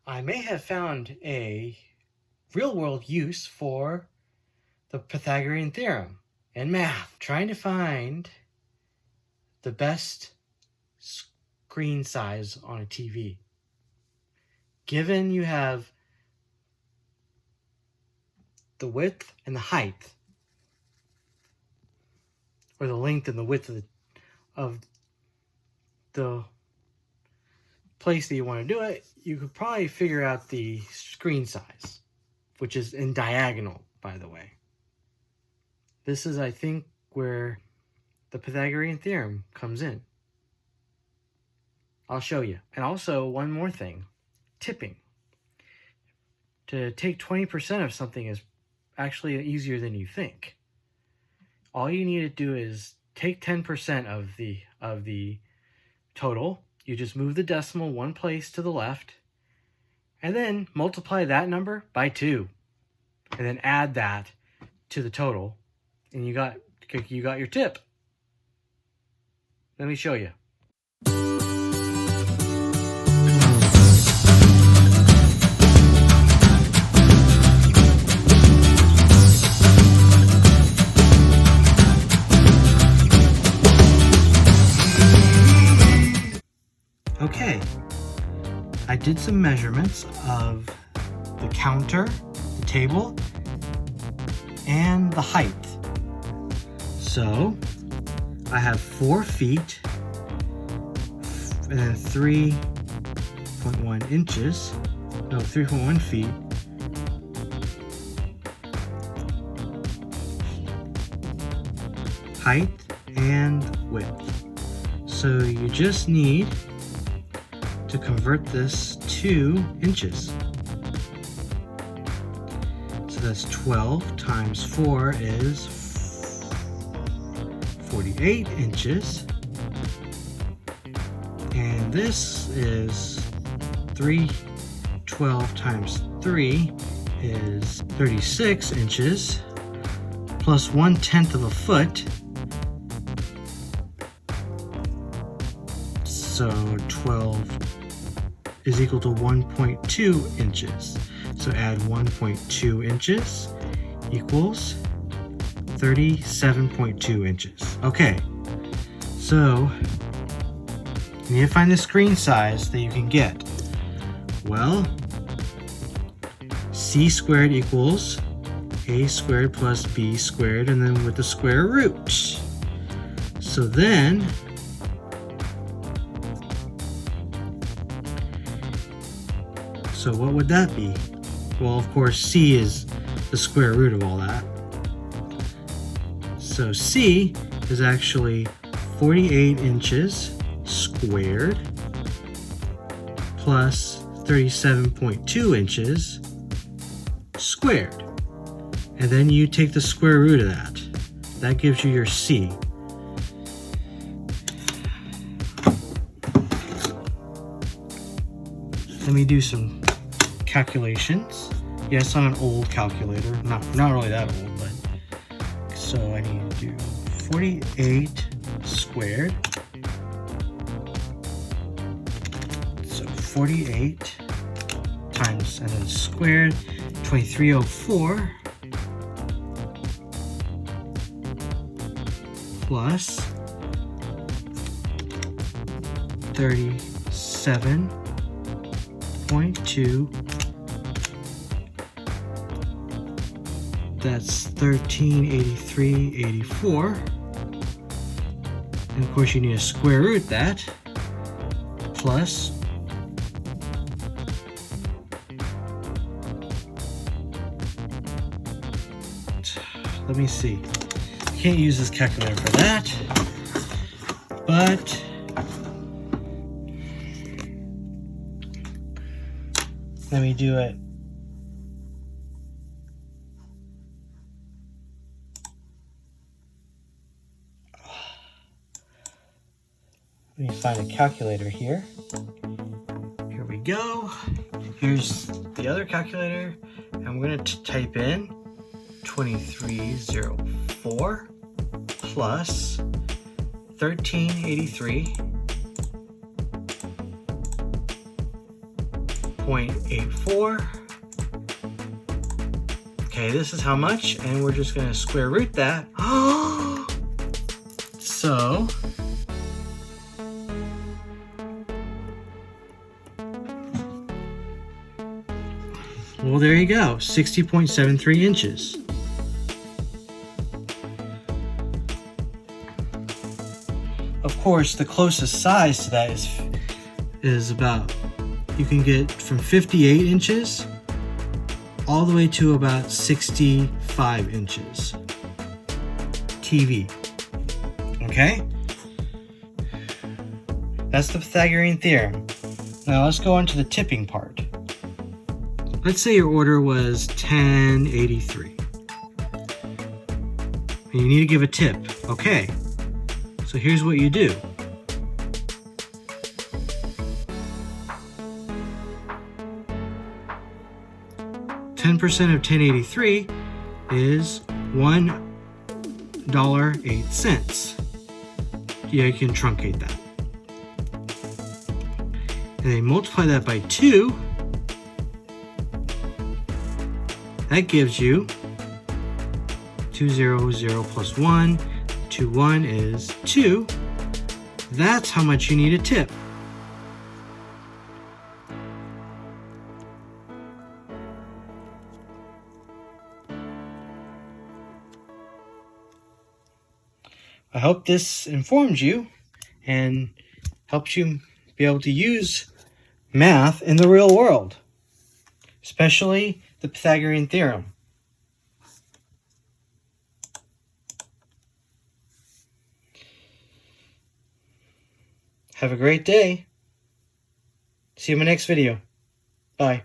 I may have found a real-world use for the Pythagorean theorem in math, trying to find the best screen size on a TV. Given you have the width and the height, or the length and the width of the place that you want to do it, you could probably figure out the screen size, which is in diagonal, by the way. This is, I think, where the Pythagorean theorem comes in. I'll show you. And also, one more thing, tipping. To take 20% of something is actually easier than you think. All you need to do is take 10% of the total. You just move the decimal one place to the left, and then multiply that number by 2, and then add that to the total, and you got your tip. Let me show you. Okay, I did some measurements of the counter, the table, and the height. So I have 4 feet and then 3.1 inches, no, 3.1 feet. Height and width. So you just need to convert this to inches. So that's 12 times 4 is 48 inches. And this is 312 times 3 is 36 inches plus 1/10 of a foot. So 12 is equal to 1.2 inches. So add 1.2 inches equals 37.2 inches. Okay, so you need to find the screen size that you can get. Well, c squared equals a squared plus b squared, and then with the square root. So then so what would that be? Well, of course, c is the square root of all that. So c is actually 48 inches squared plus 37.2 inches squared. And then you take the square root of that. That gives you your c. Let me do some calculations. Yes, on an old calculator. Not really that old, but so I need to do 48 squared. So 48 times and then squared 2304 plus 37.2. That's 1383.84. And of course you need to square root that. Plus let me see. Can't use this calculator for that. But let me do it. Let me find a calculator here. Here we go. Here's the other calculator. I'm going to type in 2304 plus 1383 0.84. Okay, this is how much, and we're just gonna square root that. So, well, there you go, 60.73 inches. Of course, the closest size to that is about, you can get from 58 inches all the way to about 65 inches TV. Okay? That's the Pythagorean theorem. Now let's go on to the tipping part. Let's say your order was 1083. And you need to give a tip. Okay. So here's what you do. $10% of 1083 is $1.08. Yeah, you can truncate that. And then multiply that by 2. That gives you 200 plus 1. 1 is 2. That's how much you need a tip. I hope this informs you and helps you be able to use math in the real world, especially the Pythagorean theorem. Have a great day. See you in my next video. Bye.